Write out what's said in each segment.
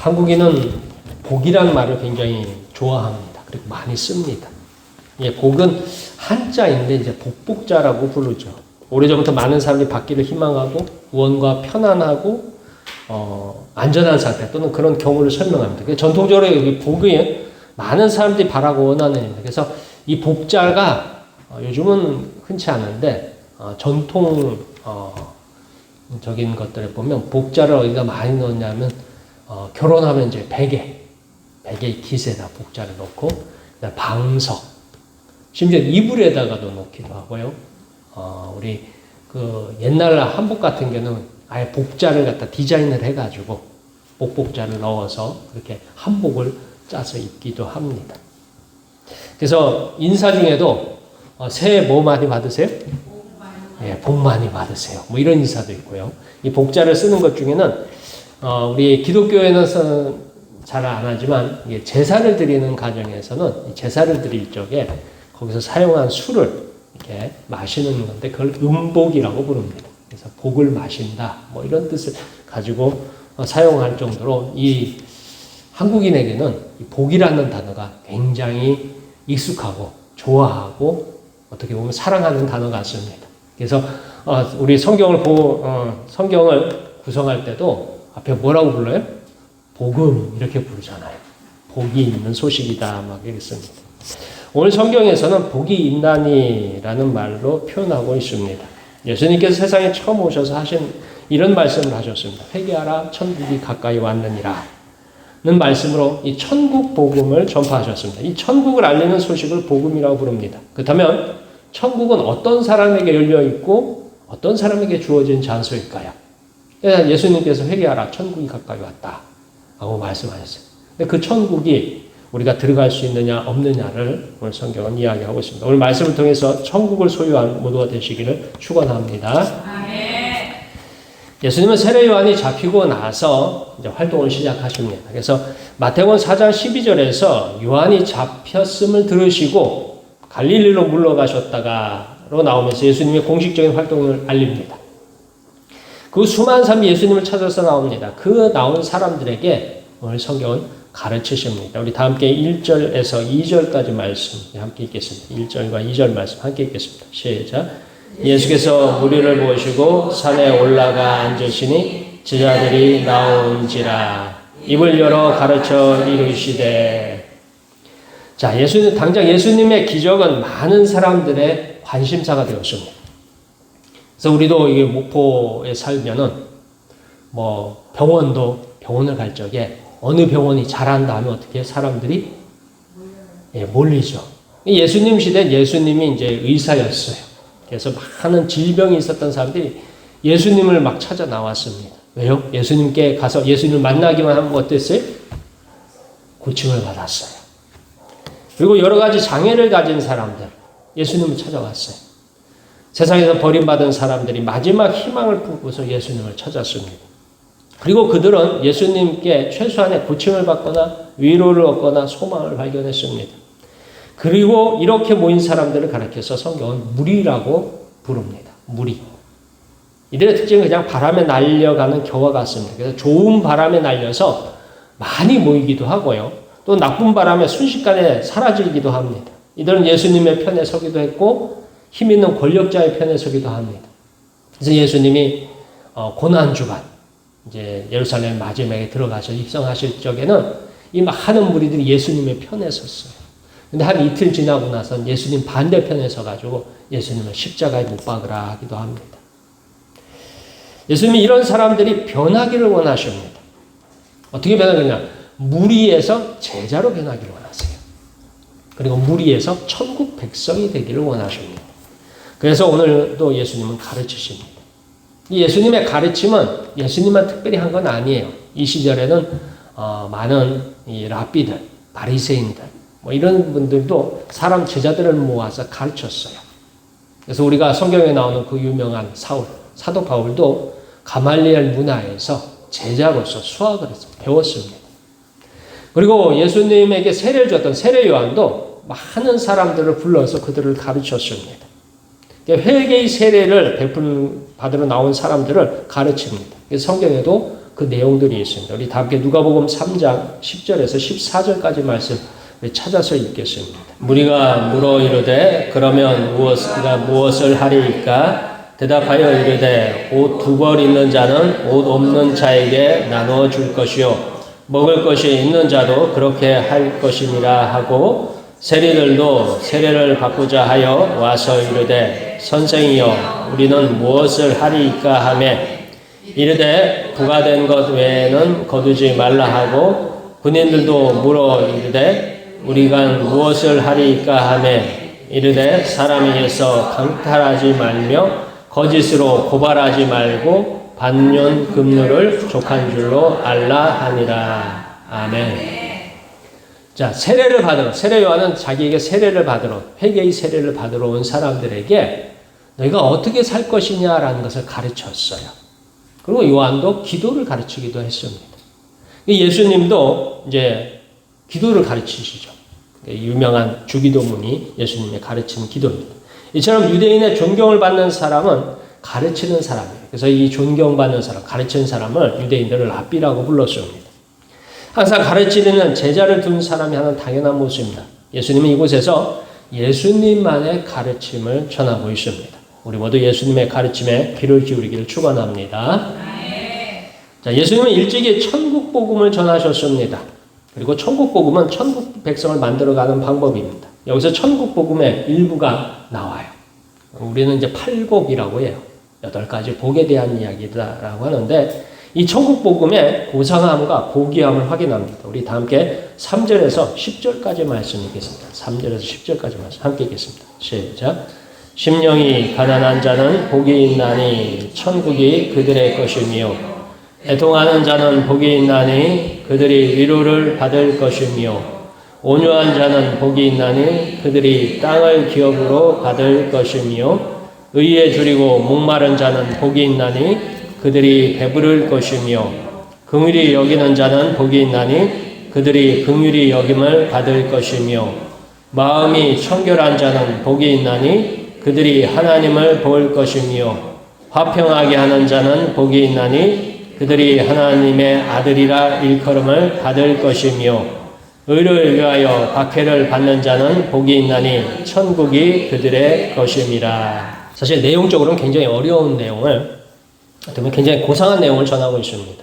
한국인은 복이라는 말을 굉장히 좋아합니다. 그리고 많이 씁니다. 예, 복은 한자인데 이제 복복자라고 부르죠. 오래전부터 많은 사람들이 받기를 희망하고 무언가 편안하고 안전한 상태 또는 그런 경우를 설명합니다. 전통적으로 여기 복은 많은 사람들이 바라고 원하는 일입니다. 그래서 이 복자가 요즘은 흔치 않은데 전통 적인 것들을 보면 복자를 어디다 많이 넣냐면 결혼하면 이제 베개 깃에다 복자를 넣고 방석 심지어 이불에다가도 놓기도 하고요. 우리 그 옛날 한복 같은 경우는 아예 복자를 갖다 디자인을 해가지고 복자를 넣어서 그렇게 한복을 짜서 입기도 합니다. 그래서 인사 중에도 새해 뭐 많이 받으세요? 예, 복 많이 받으세요. 뭐 이런 인사도 있고요. 이 복자를 쓰는 것 중에는 우리 기독교에는 잘 안 하지만 제사를 드리는 가정에서는 제사를 드릴 적에 거기서 사용한 술을 이렇게 마시는 건데 그걸 음복이라고 부릅니다. 그래서 복을 마신다 뭐 이런 뜻을 가지고 사용할 정도로 이 한국인에게는 이 복이라는 단어가 굉장히 익숙하고 좋아하고 어떻게 보면 사랑하는 단어 같습니다. 그래서 우리 성경을 성경을 구성할 때도 앞에 뭐라고 불러요? 복음 이렇게 부르잖아요. 복이 있는 소식이다 막 이랬습니다. 오늘 성경에서는 복이 있나니라는 말로 표현하고 있습니다. 예수님께서 세상에 처음 오셔서 하신 이런 말씀을 하셨습니다. 회개하라 천국이 가까이 왔느니라 는 말씀으로 이 천국 복음을 전파하셨습니다. 이 천국을 알리는 소식을 복음이라고 부릅니다. 그렇다면 천국은 어떤 사람에게 열려 있고 어떤 사람에게 주어진 장소일까요? 예수님께서 회개하라 천국이 가까이 왔다 하고 말씀하셨어요. 근데 그 천국이 우리가 들어갈 수 있느냐 없느냐를 오늘 성경은 이야기하고 있습니다. 오늘 말씀을 통해서 천국을 소유한 모두가 되시기를 축원합니다. 아멘. 예수님은 세례 요한이 잡히고 나서 이제 활동을 시작하십니다. 그래서 마태복음 4장 12절에서 요한이 잡혔음을 들으시고 갈릴리로 물러가셨다가로 나오면서 예수님의 공식적인 활동을 알립니다. 그 수많은 사람이 예수님을 찾아서 나옵니다. 그 나온 사람들에게 오늘 성경은 가르치십니다. 우리 다 함께 1절에서 2절까지 말씀 함께 읽겠습니다. 1절과 2절 말씀 함께 읽겠습니다. 시작. 예수께서 무리를 모시고 산에 올라가 앉으시니 제자들이 나온지라 입을 열어 가르쳐 이르시되. 자, 당장 예수님의 기적은 많은 사람들의 관심사가 되었습니다. 그래서 우리도 이게 목포에 살면은 병원을 갈 적에 어느 병원이 잘한다 하면 어떻게 사람들이 몰리죠. 예수님 시대 예수님이 이제 의사였어요. 그래서 많은 질병이 있었던 사람들이 예수님을 막 찾아 나왔습니다. 왜요? 예수님께 가서 예수님을 만나기만 하면 어땠어요? 고침을 받았어요. 그리고 여러 가지 장애를 가진 사람들 예수님을 찾아왔어요. 세상에서 버림받은 사람들이 마지막 희망을 품고서 예수님을 찾았습니다. 그리고 그들은 예수님께 최소한의 고침을 받거나 위로를 얻거나 소망을 발견했습니다. 그리고 이렇게 모인 사람들을 가리켜서 성경은 무리라고 부릅니다. 무리. 이들의 특징은 그냥 바람에 날려가는 겨와 같습니다. 그래서 좋은 바람에 날려서 많이 모이기도 하고요. 또 나쁜 바람에 순식간에 사라지기도 합니다. 이들은 예수님의 편에 서기도 했고 힘 있는 권력자의 편에 서기도 합니다. 그래서 예수님이 고난주간 이제 예루살렘 마지막에 들어가서 입성하실 적에는 이 많은 무리들이 예수님의 편에 섰어요. 근데 한 이틀 지나고 나서 예수님 반대편에 서가지고 예수님을 십자가에 못 박으라 하기도 합니다. 예수님이 이런 사람들이 변하기를 원하십니다. 어떻게 변하느냐? 무리에서 제자로 변하기를 원하세요. 그리고 무리에서 천국 백성이 되기를 원하십니다. 그래서 오늘도 예수님은 가르치십니다. 이 예수님의 가르침은 예수님만 특별히 한 건 아니에요. 이 시절에는 많은 이 랍비들, 바리새인들 이런 분들도 사람 제자들을 모아서 가르쳤어요. 그래서 우리가 성경에 나오는 그 유명한 사도 바울도 가말리엘 문화에서 제자로서 수학을 해서 배웠습니다. 그리고 예수님에게 세례를 줬던 세례 요한도 많은 사람들을 불러서 그들을 가르쳤습니다. 회개의 세례를 받으러 나온 사람들을 가르칩니다. 그래서 성경에도 그 내용들이 있습니다. 우리 다 함께 누가복음 3장 10절에서 14절까지 말씀 찾아서 읽겠습니다. 무리가 물어 이르되 그러면 우리가 무엇을 하리이까? 대답하여 이르되 옷 두 벌 있는 자는 옷 없는 자에게 나누어 줄 것이요 먹을 것이 있는 자도 그렇게 할 것이니라 하고 세리들도 세례를 받고자 하여 와서 이르되 선생이여 우리는 무엇을 하리이까 하매 이르되 부가된 것 외에는 거두지 말라 하고 군인들도 물어 이르되 우리가 무엇을 하리이까 하매 이르되 사람 위에서 강탈하지 말며 거짓으로 고발하지 말고 반년 금류를 족한 줄로 알라 하니라. 아멘. 자, 세례를 받으러, 세례 요한은 자기에게 세례를 받으러, 회개의 세례를 받으러 온 사람들에게 너희가 어떻게 살 것이냐라는 것을 가르쳤어요. 그리고 요한도 기도를 가르치기도 했습니다. 예수님도 이제 기도를 가르치시죠. 유명한 주기도문이 예수님의 가르치는 기도입니다. 이처럼 유대인의 존경을 받는 사람은 가르치는 사람이에요. 그래서 이 존경받는 사람, 가르치는 사람을 유대인들은 랍비라고 불렀습니다. 항상 가르치는 제자를 둔 사람이 하는 당연한 모습입니다. 예수님은 이곳에서 예수님만의 가르침을 전하고 있습니다. 우리 모두 예수님의 가르침에 귀를 기울이기를 축원합니다. 자, 예수님은 일찍이 천국 복음을 전하셨습니다. 그리고 천국 복음은 천국 백성을 만들어가는 방법입니다. 여기서 천국 복음의 일부가 나와요. 우리는 이제 8복이라고 해요. 8가지 복에 대한 이야기다라고 하는데 이 천국 복음의 고상함과 고귀함을 확인합니다. 우리 다 함께 3절에서 10절까지 말씀 읽겠습니다. 3절에서 10절까지 말씀 함께 읽겠습니다. 시작. 심령이 가난한 자는 복이 있나니 천국이 그들의 것이며 애통하는 자는 복이 있나니 그들이 위로를 받을 것이며 온유한 자는 복이 있나니 그들이 땅을 기업으로 받을 것이며 의에 줄이고 목마른 자는 복이 있나니 그들이 배부를 것이며 긍휼히 여기는 자는 복이 있나니 그들이 긍휼히 여김을 받을 것이며 마음이 청결한 자는 복이 있나니 그들이 하나님을 볼 것이며 화평하게 하는 자는 복이 있나니 그들이 하나님의 아들이라 일컬음을 받을 것이며 의를 위하여 박해를 받는 자는 복이 있나니 천국이 그들의 것임이라. 사실 내용적으로는 굉장히 어려운 내용을 어떻게 보면 굉장히 고상한 내용을 전하고 있습니다.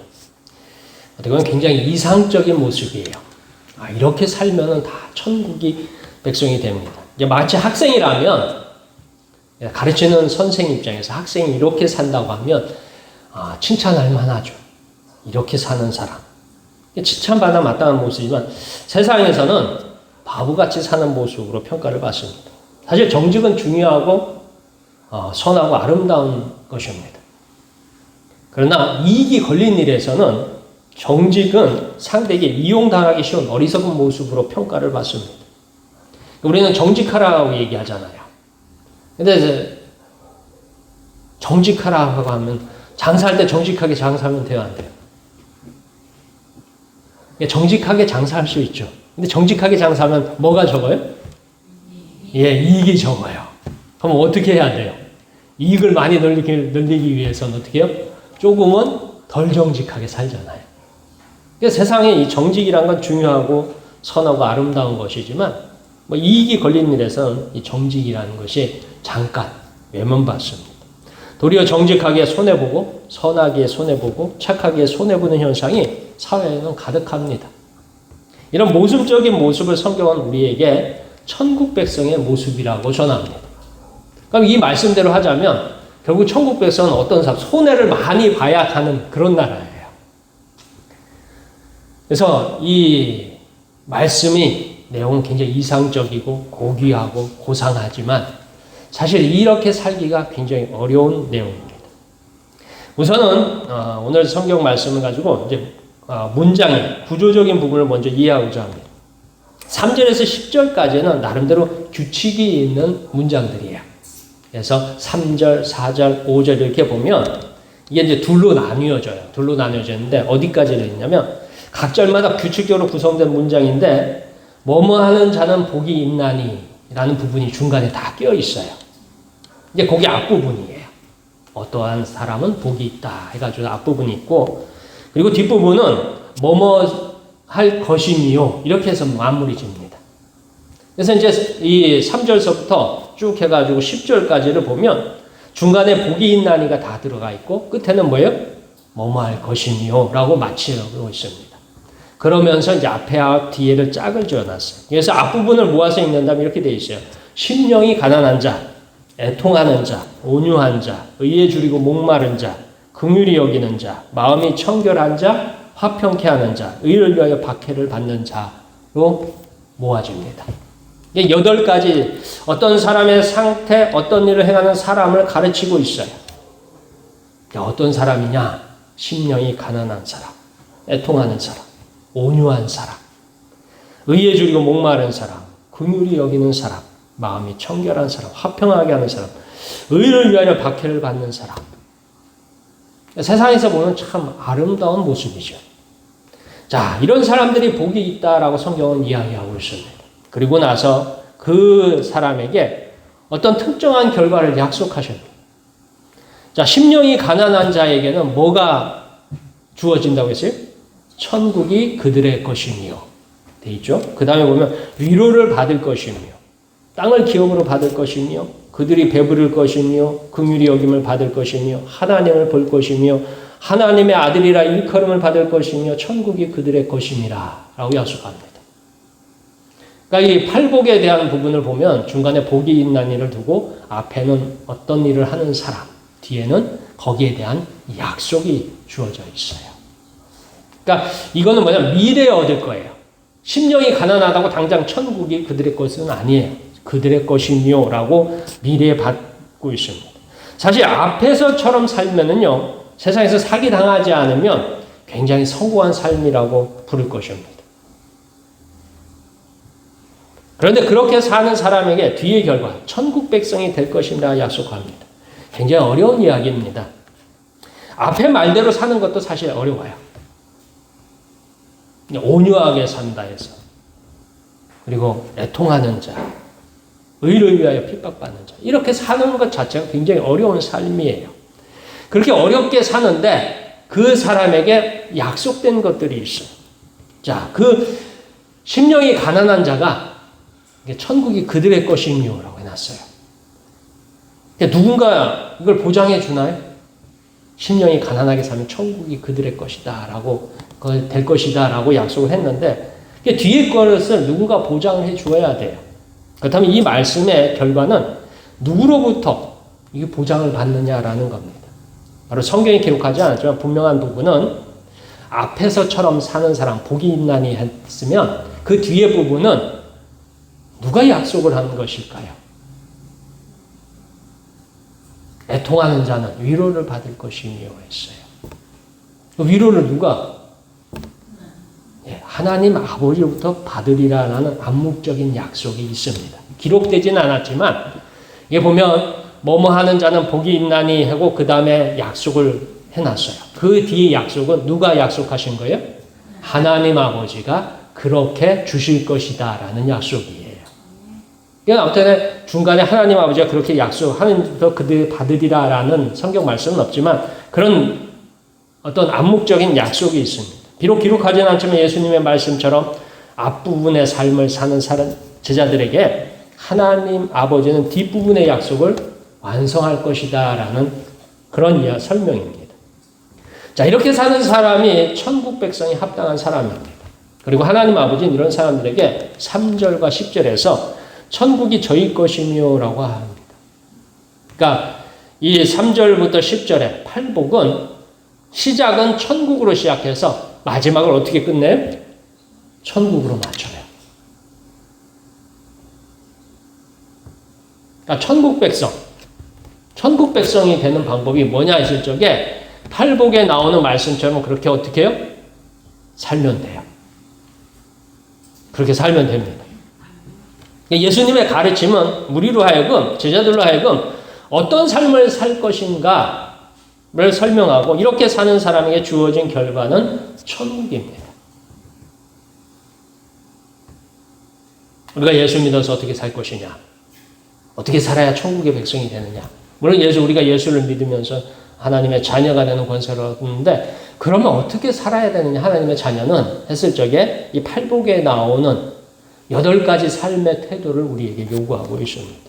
어떻게 보면 굉장히 이상적인 모습이에요. 이렇게 살면은 다 천국이 백성이 됩니다. 이제 마치 학생이라면 가르치는 선생 입장에서 학생이 이렇게 산다고 하면 칭찬할 만하죠. 이렇게 사는 사람. 칭찬받아 마땅한 모습이지만 세상에서는 바보같이 사는 모습으로 평가를 받습니다. 사실 정직은 중요하고 선하고 아름다운 것입니다. 그러나 이익이 걸린 일에서는 정직은 상대에게 이용당하기 쉬운 어리석은 모습으로 평가를 받습니다. 우리는 정직하라고 얘기하잖아요. 근데 이제 정직하라고 하면 장사할 때 정직하게 장사하면 돼요, 안 돼요? 정직하게 장사할 수 있죠. 근데 정직하게 장사하면 뭐가 적어요? 이익이 적어요. 그럼 어떻게 해야 돼요? 이익을 많이 늘리기 위해서는 어떻게 해요? 조금은 덜 정직하게 살잖아요. 그러니까 세상에 이 정직이란 건 중요하고 선하고 아름다운 것이지만 이익이 걸린 일에서는 이 정직이라는 것이 잠깐 외면받습니다. 도리어 정직하게 손해보고 선하게 손해보고 착하게 손해보는 현상이 사회에는 가득합니다. 이런 모순적인 모습을 성경은 우리에게 천국 백성의 모습이라고 전합니다. 그럼 이 말씀대로 하자면 결국 천국 백성은 어떤 사람, 손해를 많이 봐야 하는 그런 나라예요. 그래서 이 말씀이 내용은 굉장히 이상적이고 고귀하고 고상하지만 사실 이렇게 살기가 굉장히 어려운 내용입니다. 우선은 오늘 성경 말씀을 가지고 이제 문장의 구조적인 부분을 먼저 이해하고자 합니다. 3절에서 10절까지는 나름대로 규칙이 있는 문장들이에요. 그래서 3절, 4절, 5절 이렇게 보면 이게 이제 둘로 나뉘어져요. 둘로 나뉘어지는데 어디까지를 있냐면 각 절마다 규칙적으로 구성된 문장인데 뭐뭐 하는 자는 복이 있나니 라는 부분이 중간에 다 끼어 있어요. 이제 거기 앞부분이에요. 어떠한 사람은 복이 있다 해가지고 앞부분이 있고 그리고 뒷부분은 뭐뭐 할 것이니요. 이렇게 해서 마무리 짓니다. 그래서 이제 이 3절서부터 쭉 해가지고 10절까지를 보면 중간에 복이 있나니가 다 들어가 있고 끝에는 뭐예요? 뭐뭐 할 것이니요. 라고 마치고 있습니다. 그러면서 이제 앞에와 뒤에를 짝을 지어놨어요. 그래서 앞부분을 모아서 읽는다면 이렇게 되어 있어요. 심령이 가난한 자, 애통하는 자, 온유한 자, 의에 줄이고 목마른 자, 긍휼히 여기는 자, 마음이 청결한 자, 화평케 하는 자, 의를 위하여 박해를 받는 자로 모아집니다. 8가지 어떤 사람의 상태, 어떤 일을 행하는 사람을 가르치고 있어요. 어떤 사람이냐? 심령이 가난한 사람, 애통하는 사람, 온유한 사람, 의에 줄이고 목마른 사람, 긍휼히 여기는 사람, 마음이 청결한 사람, 화평하게 하는 사람, 의를 위하여 박해를 받는 사람. 세상에서 보면 참 아름다운 모습이죠. 자, 이런 사람들이 복이 있다라고 성경은 이야기하고 있습니다. 그리고 나서 그 사람에게 어떤 특정한 결과를 약속하십니다. 자, 심령이 가난한 자에게는 뭐가 주어진다고 했어요? 천국이 그들의 것이며 돼 있죠. 그 다음에 보면 위로를 받을 것이며 땅을 기업으로 받을 것이며 그들이 배부를 것이며 긍휼히 여김을 받을 것이며 하나님을 볼 것이며 하나님의 아들이라 일컬음을 받을 것이며 천국이 그들의 것임이라 라고 약속합니다. 그러니까 이 팔복에 대한 부분을 보면 중간에 복이 있나니를 두고 앞에는 어떤 일을 하는 사람, 뒤에는 거기에 대한 약속이 주어져 있어요. 그러니까 이거는 뭐냐면 미래에 얻을 거예요. 심령이 가난하다고 당장 천국이 그들의 것은 아니에요. 그들의 것이며 라고 미래에 받고 있습니다. 사실 앞에서처럼 살면은요, 세상에서 사기당하지 않으면 굉장히 성공한 삶이라고 부를 것입니다. 그런데 그렇게 사는 사람에게 뒤의 결과, 천국 백성이 될 것이라 약속합니다. 굉장히 어려운 이야기입니다. 앞에 말대로 사는 것도 사실 어려워요. 온유하게 산다 해서. 그리고 애통하는 자, 의를 위하여 핍박받는 자. 이렇게 사는 것 자체가 굉장히 어려운 삶이에요. 그렇게 어렵게 사는데 그 사람에게 약속된 것들이 있어요. 자, 그 심령이 가난한 자가 천국이 그들의 것이니요라고 해놨어요. 누군가 이걸 보장해 주나요? 심령이 가난하게 살면 천국이 그들의 것이다라고 될 것이다라고 약속을 했는데 뒤에 것을 누군가 보장을 해 주어야 돼요. 그렇다면 이 말씀의 결과는 누구로부터 이게 보장을 받느냐라는 겁니다. 바로 성경이 기록하지 않았지만 분명한 부분은 앞에서처럼 사는 사람, 복이 있나니 했으면 그 뒤에 부분은 누가 약속을 한 것일까요? 애통하는 자는 위로를 받을 것이며 했어요. 그 위로를 누가? 하나님 아버지로부터 받으리라는 암묵적인 약속이 있습니다. 기록되지는 않았지만 이게 보면 뭐뭐 하는 자는 복이 있나니 하고 그 다음에 약속을 해놨어요. 그 뒤에 약속은 누가 약속하신 거예요? 하나님 아버지가 그렇게 주실 것이다 라는 약속이에요. 아무튼 중간에 하나님 아버지가 그렇게 약속, 하나님부터 그들 받으리라 라는 성경 말씀은 없지만 그런 어떤 암묵적인 약속이 있습니다. 비록 기록하지는 않지만 예수님의 말씀처럼 앞부분의 삶을 사는 제자들에게 하나님 아버지는 뒷부분의 약속을 완성할 것이다 라는 그런 설명입니다. 자, 이렇게 사는 사람이 천국 백성이 합당한 사람입니다. 그리고 하나님 아버지는 이런 사람들에게 3절과 10절에서 천국이 저희 것이며 라고 합니다. 그러니까 이 3절부터 10절의 팔복은 시작은 천국으로 시작해서 마지막을 어떻게 끝내요? 천국으로 맞춰요. 그러니까 천국 백성이 되는 방법이 뭐냐 했을 적에 팔복에 나오는 말씀처럼 그렇게 어떻게 해요? 살면 돼요. 그렇게 살면 됩니다. 예수님의 가르침은 우리로 하여금, 제자들로 하여금 어떤 삶을 살 것인가를 설명하고 이렇게 사는 사람에게 주어진 결과는 천국입니다. 우리가 예수 믿어서 어떻게 살 것이냐? 어떻게 살아야 천국의 백성이 되느냐? 물론 우리가 예수를 믿으면서 하나님의 자녀가 되는 권세를 얻는데 그러면 어떻게 살아야 되느냐 하나님의 자녀는 했을 적에 이 팔복에 나오는 8가지 삶의 태도를 우리에게 요구하고 있습니다.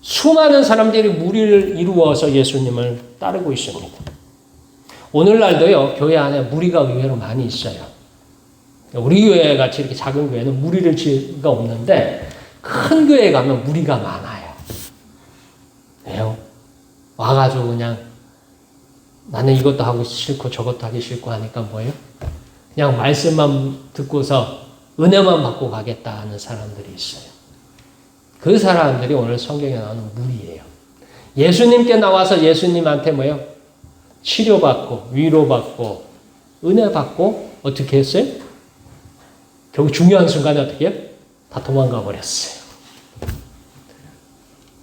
수많은 사람들이 무리를 이루어서 예수님을 따르고 있습니다. 오늘날도요, 교회 안에 무리가 의외로 많이 있어요. 우리 교회 같이 이렇게 작은 교회는 무리를 지가 없는데, 큰 교회에 가면 무리가 많아요. 왜요? 와가지고 그냥 나는 이것도 하고 싫고 저것도 하기 싫고 하니까 뭐예요? 그냥 말씀만 듣고서 은혜만 받고 가겠다 하는 사람들이 있어요. 그 사람들이 오늘 성경에 나오는 무리예요. 예수님께 나와서 예수님한테 뭐예요? 치료받고 위로받고 은혜받고 어떻게 했어요? 결국 중요한 순간에 어떻게 해요? 다 도망가 버렸어요.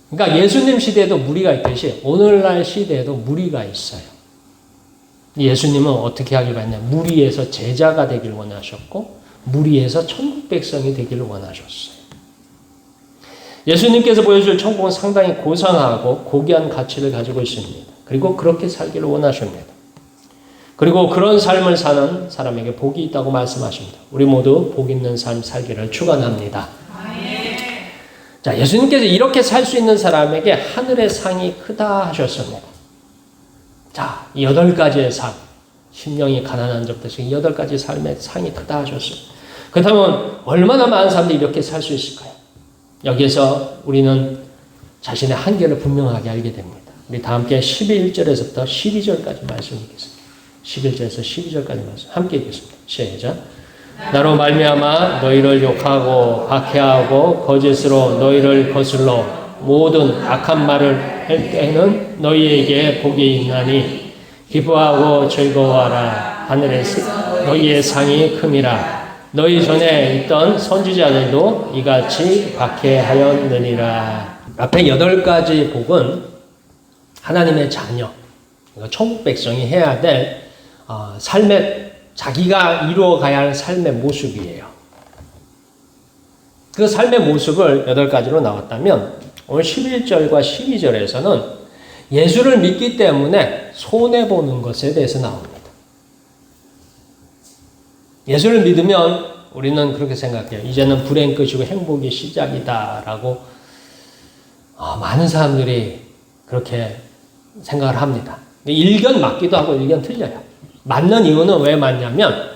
그러니까 예수님 시대에도 무리가 있듯이 오늘날 시대에도 무리가 있어요. 예수님은 어떻게 하길 바랬냐? 무리에서 제자가 되길 원하셨고 무리에서 천국 백성이 되기를 원하셨어요. 예수님께서 보여줄 천국은 상당히 고상하고 고귀한 가치를 가지고 있습니다. 그리고 그렇게 살기를 원하십니다. 그리고 그런 삶을 사는 사람에게 복이 있다고 말씀하십니다. 우리 모두 복 있는 삶 살기를 축원합니다. 자, 예수님께서 이렇게 살 수 있는 사람에게 하늘의 상이 크다 하셨습니다. 자, 이 8가지의 상, 심령이 가난한 적 대신 8가지 삶의 상이 크다 하셨어요. 그렇다면 얼마나 많은 사람들이 이렇게 살 수 있을까요? 여기에서 우리는 자신의 한계를 분명하게 알게 됩니다. 우리 다 함께 11절에서부터 12절까지 말씀 읽겠습니다. 11절에서 12절까지 말씀 함께 읽겠습니다. 시작. 나로 말미암아 너희를 욕하고 박해하고 거짓으로 너희를 거슬러 모든 악한 말을 할 때에는 너희에게 복이 있나니 기뻐하고 즐거워하라. 하늘에서 너희의 상이 큼이라. 너희 전에 있던 선지자들도 이같이 박해하였느니라. 앞에 8가지 복은 하나님의 자녀, 천국 백성이 해야 될 삶의 자기가 이루어가야 할 삶의 모습이에요. 그 삶의 모습을 8가지로 나왔다면 오늘 11절과 12절에서는 예수를 믿기 때문에 손해보는 것에 대해서 나옵니다. 예수를 믿으면 우리는 그렇게 생각해요. 이제는 불행 끝이고 행복이 시작이다라고 많은 사람들이 그렇게 생각을 합니다. 일견 맞기도 하고 일견 틀려요. 맞는 이유는 왜 맞냐면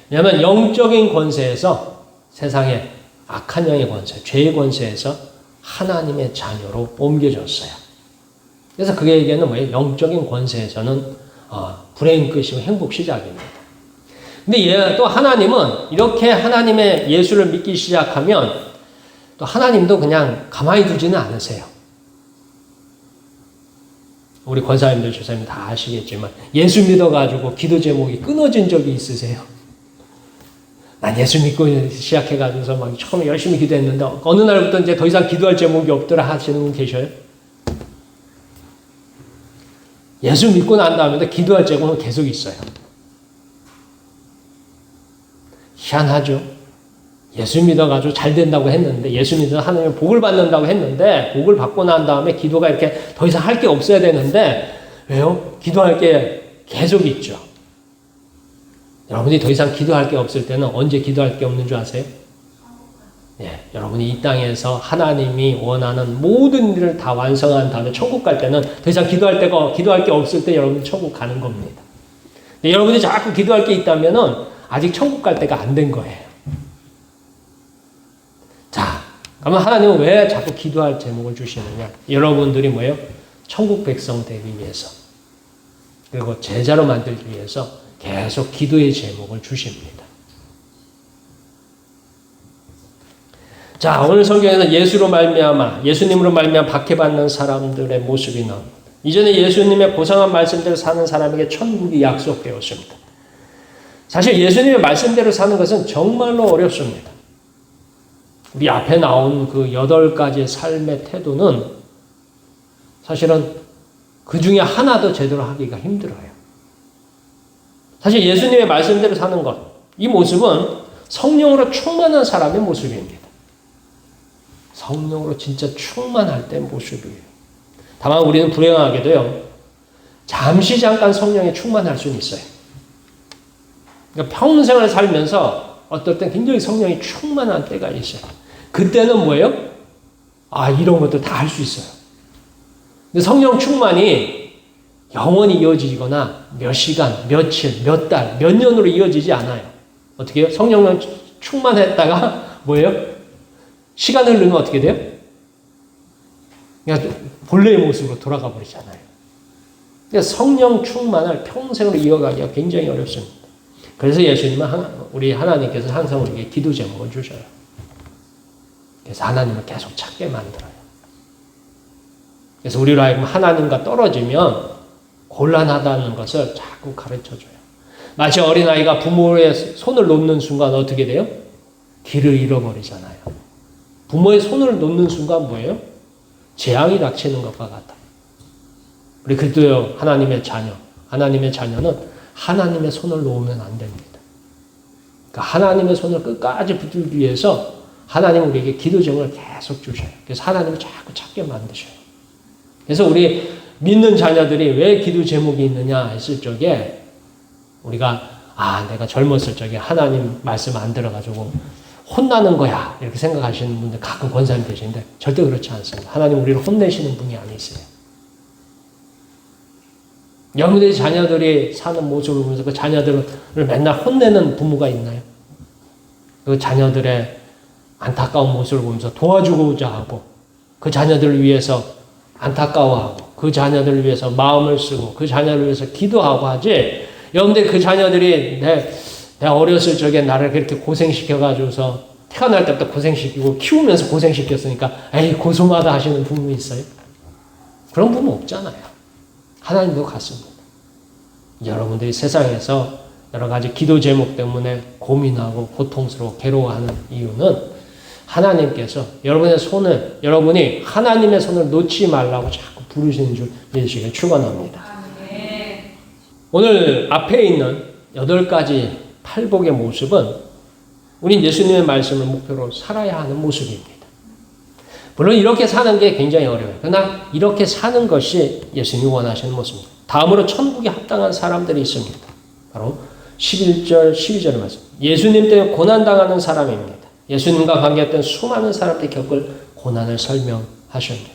왜냐하면 영적인 권세에서 세상의 악한 영의 권세, 죄의 권세에서 하나님의 자녀로 옮겨졌어요. 그래서 그에게는 뭐예요? 영적인 권세에서는 불행 끝이고 행복 시작입니다. 근데 또 하나님은 이렇게 하나님의 예수를 믿기 시작하면 또 하나님도 그냥 가만히 두지는 않으세요. 우리 권사님들, 주사님 다 아시겠지만 예수 믿어가지고 기도 제목이 끊어진 적이 있으세요? 난 예수 믿고 시작해가지고서 막 처음에 열심히 기도했는데 어느 날부터 이제 더 이상 기도할 제목이 없더라 하시는 분 계셔요? 예수 믿고 난 다음에도 기도할 제목은 계속 있어요. 희한하죠? 예수 믿어가지고 잘 된다고 했는데, 예수 믿어 하나님의 복을 받는다고 했는데, 복을 받고 난 다음에 기도가 이렇게 더 이상 할 게 없어야 되는데, 왜요? 기도할 게 계속 있죠. 여러분이 더 이상 기도할 게 없을 때는 언제 기도할 게 없는 줄 아세요? 예, 여러분이 이 땅에서 하나님이 원하는 모든 일을 다 완성한 다음에 천국 갈 때는 더 이상 기도할 게 없을 때 여러분 천국 가는 겁니다. 근데 여러분이 자꾸 기도할 게 있다면은 아직 천국 갈 때가 안 된 거예요. 자, 그러면 하나님은 왜 자꾸 기도할 제목을 주시느냐? 여러분들이 뭐예요? 천국 백성 되기 위해서, 그리고 제자로 만들기 위해서 계속 기도의 제목을 주십니다. 자, 오늘 성경에는 예수님으로 말미암아 박해받는 사람들의 모습이 나옵니다. 이전에 예수님의 고상한 말씀대로 사는 사람에게 천국이 약속되었습니다. 사실 예수님의 말씀대로 사는 것은 정말로 어렵습니다. 우리 앞에 나온 그 8가지의 삶의 태도는 사실은 그 중에 하나도 제대로 하기가 힘들어요. 사실 예수님의 말씀대로 사는 것, 이 모습은 성령으로 충만한 사람의 모습입니다. 성령으로 진짜 충만할 때 모습이에요. 다만 우리는 불행하게도요, 잠깐 성령에 충만할 수는 있어요. 그러니까 평생을 살면서 어떨 땐 굉장히 성령이 충만한 때가 있어요. 그때는 뭐예요? 이런 것도 다 할 수 있어요. 근데 성령 충만이 영원히 이어지거나 몇 시간, 며칠, 몇 달, 몇 년으로 이어지지 않아요. 어떻게 해요? 성령은 충만했다가 뭐예요? 시간을 흐르면 어떻게 돼요? 그냥 본래의 모습으로 돌아가 버리잖아요. 그러니까 성령 충만을 평생으로 이어가기가 굉장히 어렵습니다. 그래서 예수님은 우리 하나님께서 항상 우리에게 기도 제목을 주셔요. 그래서 하나님을 계속 찾게 만들어요. 그래서 우리로 하여금 하나님과 떨어지면 곤란하다는 것을 자꾸 가르쳐줘요. 마치 어린아이가 부모의 손을 놓는 순간 어떻게 돼요? 길을 잃어버리잖아요. 부모의 손을 놓는 순간 뭐예요? 재앙이 닥치는 것과 같다. 우리 그리스도요 하나님의 자녀. 하나님의 자녀는 하나님의 손을 놓으면 안 됩니다. 그러니까 하나님의 손을 끝까지 붙들기 위해서 하나님은 우리에게 기도 제목을 계속 주셔요. 그래서 하나님을 자꾸 찾게 만드셔요. 그래서 우리 믿는 자녀들이 왜 기도 제목이 있느냐 했을 적에 우리가 내가 젊었을 적에 하나님 말씀 안 들어가지고 혼나는 거야 이렇게 생각하시는 분들 가끔 권사님 계시는데 절대 그렇지 않습니다. 하나님 우리를 혼내시는 분이 아니세요. 여러분들의 자녀들이 사는 모습을 보면서 그 자녀들을 맨날 혼내는 부모가 있나요? 그 자녀들의 안타까운 모습을 보면서 도와주고자 하고 그 자녀들을 위해서 안타까워하고 그 자녀들을 위해서 마음을 쓰고 그 자녀를 위해서 기도하고 하지. 여러분들 그 자녀들이 내 어렸을 적에 나를 그렇게 고생시켜가지고서 태어날 때부터 고생시키고 키우면서 고생시켰으니까 에이 고소마다 하시는 부모 있어요? 그런 부모 없잖아요. 하나님도 같습니다. 여러분들이 세상에서 여러 가지 기도 제목 때문에 고민하고 고통스러워 괴로워하는 이유는 하나님께서 여러분의 손을, 여러분이 하나님의 손을 놓지 말라고 자꾸 부르시는 줄 믿으시길 축원합니다. 오늘 앞에 있는 8가지 팔복의 모습은 우린 예수님의 말씀을 목표로 살아야 하는 모습입니다. 물론 이렇게 사는 게 굉장히 어려워요. 그러나 이렇게 사는 것이 예수님이 원하시는 모습입니다. 다음으로 천국에 합당한 사람들이 있습니다. 바로 11절, 12절의 말씀. 예수님 때문에 고난당하는 사람입니다. 예수님과 관계했던 수많은 사람들이 겪을 고난을 설명하십니다.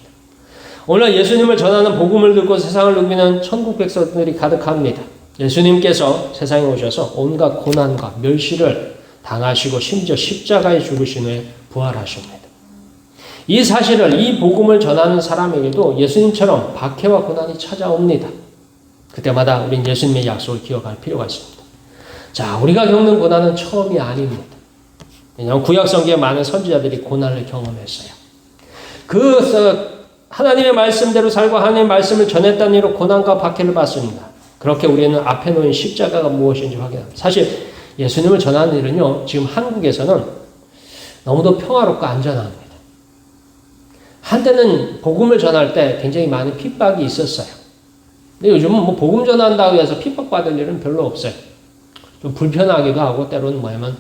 오늘 예수님을 전하는 복음을 듣고 세상을 누비는 천국 백성들이 가득합니다. 예수님께서 세상에 오셔서 온갖 고난과 멸시를 당하시고 심지어 십자가에 죽으신 후에 부활하십니다. 이 사실을, 이 복음을 전하는 사람에게도 예수님처럼 박해와 고난이 찾아옵니다. 그때마다 우린 예수님의 약속을 기억할 필요가 있습니다. 자, 우리가 겪는 고난은 처음이 아닙니다. 왜냐하면 구약성경에 많은 선지자들이 고난을 경험했어요. 하나님의 말씀대로 살고 하나님의 말씀을 전했다는 이유로 고난과 박해를 받습니다. 그렇게 우리는 앞에 놓인 십자가가 무엇인지 확인합니다. 사실 예수님을 전하는 일은요, 지금 한국에서는 너무도 평화롭고 안전합니다. 한때는 복음을 전할 때 굉장히 많은 핍박이 있었어요. 근데 요즘은 복음 전한다고 해서 핍박받을 일은 별로 없어요. 좀 불편하기도 하고 때로는 뭐냐면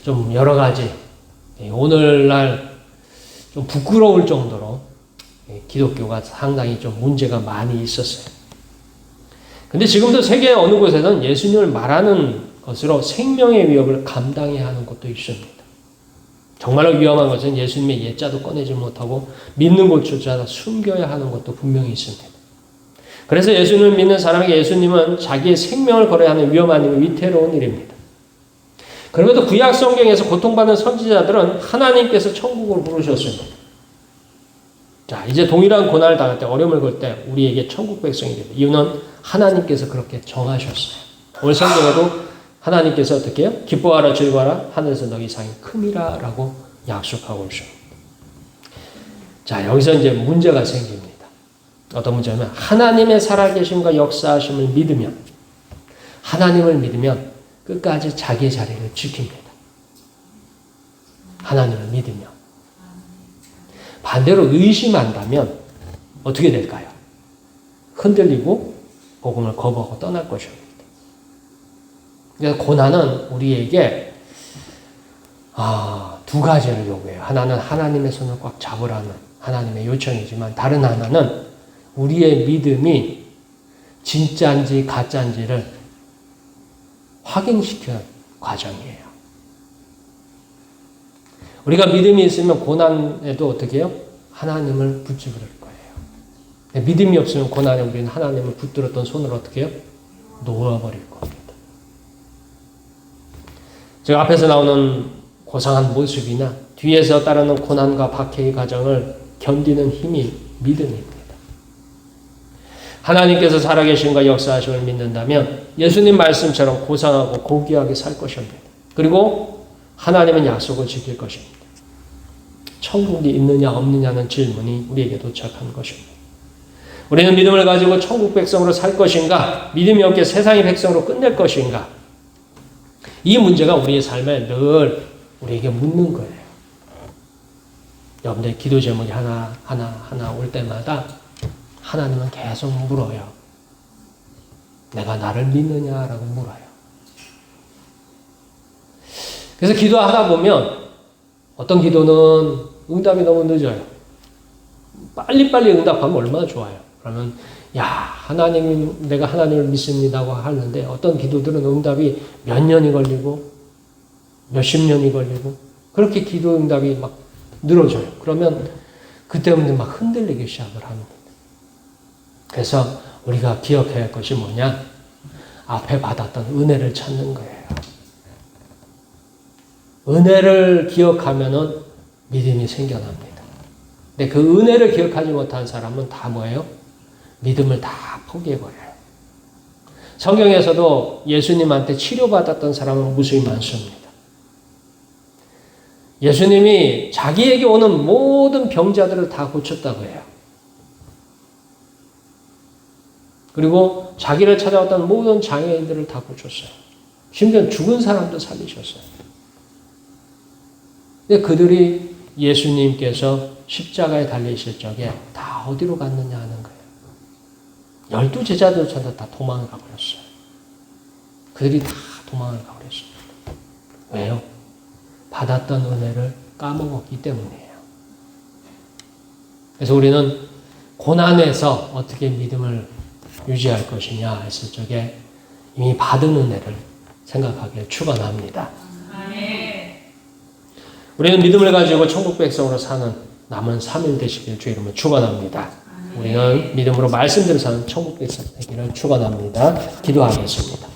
좀 여러 가지 오늘날 좀 부끄러울 정도로 기독교가 상당히 좀 문제가 많이 있었어요. 근데 지금도 세계 어느 곳에는 예수님을 말하는 것으로 생명의 위협을 감당해야 하는 곳도 있습니다. 정말로 위험한 것은 예수님의 예자도 꺼내지 못하고 믿는 곳조차 숨겨야 하는 것도 분명히 있습니다. 그래서 예수님을 믿는 사람에게 예수님은 자기의 생명을 걸어야 하는 위험한 일, 위태로운 일입니다. 그럼에도 구약 성경에서 고통받는 선지자들은 하나님께서 천국을 부르셨습니다. 자, 이제 동일한 고난을 당할 때, 어려움을 걸 때 우리에게 천국 백성이 됩니다. 이유는 하나님께서 그렇게 정하셨어요. 오늘 성경에도 하나님께서 어떻게 해요? 기뻐하라 즐거워라 하늘에서 너희 상이 큼이라 라고 약속하고 있습니다. 자, 여기서 이제 문제가 생깁니다. 어떤 문제냐면 하나님의 살아계심과 역사하심을 믿으면, 하나님을 믿으면 끝까지 자기의 자리를 지킵니다. 하나님을 믿으면. 반대로 의심한다면 어떻게 될까요? 흔들리고 복음을 거부하고 떠날 것입니다. 그래서 고난은 우리에게 두 가지를 요구해요. 하나는 하나님의 손을 꽉 잡으라는 하나님의 요청이지만, 다른 하나는 우리의 믿음이 진짜인지 가짜인지를 확인시키는 과정이에요. 우리가 믿음이 있으면 고난에도 어떻게 해요? 하나님을 붙잡을 거예요. 믿음이 없으면 고난에 우리는 하나님을 붙들었던 손을 어떻게 해요? 놓아버릴 겁니다. 제가 앞에서 나오는 고상한 모습이나 뒤에서 따르는 고난과 박해의 과정을 견디는 힘이 믿음입니다. 하나님께서 살아계신과 역사하심을 믿는다면 예수님 말씀처럼 고상하고 고귀하게 살 것입니다. 그리고 하나님은 약속을 지킬 것입니다. 천국이 있느냐 없느냐는 질문이 우리에게 도착한 것입니다. 우리는 믿음을 가지고 천국 백성으로 살 것인가? 믿음이 없게 세상의 백성으로 끝낼 것인가? 이 문제가 우리의 삶에 늘 우리에게 묻는 거예요. 여러분들 기도 제목이 하나 올 때마다 하나님은 계속 물어요. 내가 나를 믿느냐라고 물어요. 그래서 기도하다 보면 어떤 기도는 응답이 너무 늦어요. 빨리빨리 응답하면 얼마나 좋아요. 그러면 내가 하나님을 믿습니다고 하는데 어떤 기도들은 응답이 몇 년이 걸리고 몇십 년이 걸리고 그렇게 기도 응답이 막 늘어져요. 그러면 그때부터 막 흔들리기 시작을 합니다. 그래서 우리가 기억해야 할 것이 뭐냐? 앞에 받았던 은혜를 찾는 거예요. 은혜를 기억하면은 믿음이 생겨납니다. 근데 그 은혜를 기억하지 못한 사람은 다 뭐예요? 믿음을 다 포기해버려요. 성경에서도 예수님한테 치료받았던 사람은 무수히 많습니다. 예수님이 자기에게 오는 모든 병자들을 다 고쳤다고 해요. 그리고 자기를 찾아왔던 모든 장애인들을 다 고쳤어요. 심지어 죽은 사람도 살리셨어요. 근데 그들이 예수님께서 십자가에 달리실 적에 다 어디로 갔느냐 하는 거예요. 12 제자들조차도 다 도망을 가버렸어요. 그들이 다 도망을 가버렸습니다. 왜요? 받았던 은혜를 까먹었기 때문이에요. 그래서 우리는 고난에서 어떻게 믿음을 유지할 것이냐 했을 적에 이미 받은 은혜를 생각하기를 축원합니다. 우리는 믿음을 가지고 천국 백성으로 사는 남은 3일 되시길 주 이름으로 축원합니다. 우리는 믿음으로 말씀대로 사는 천국 백성 되기를 축원합니다. 기도하겠습니다.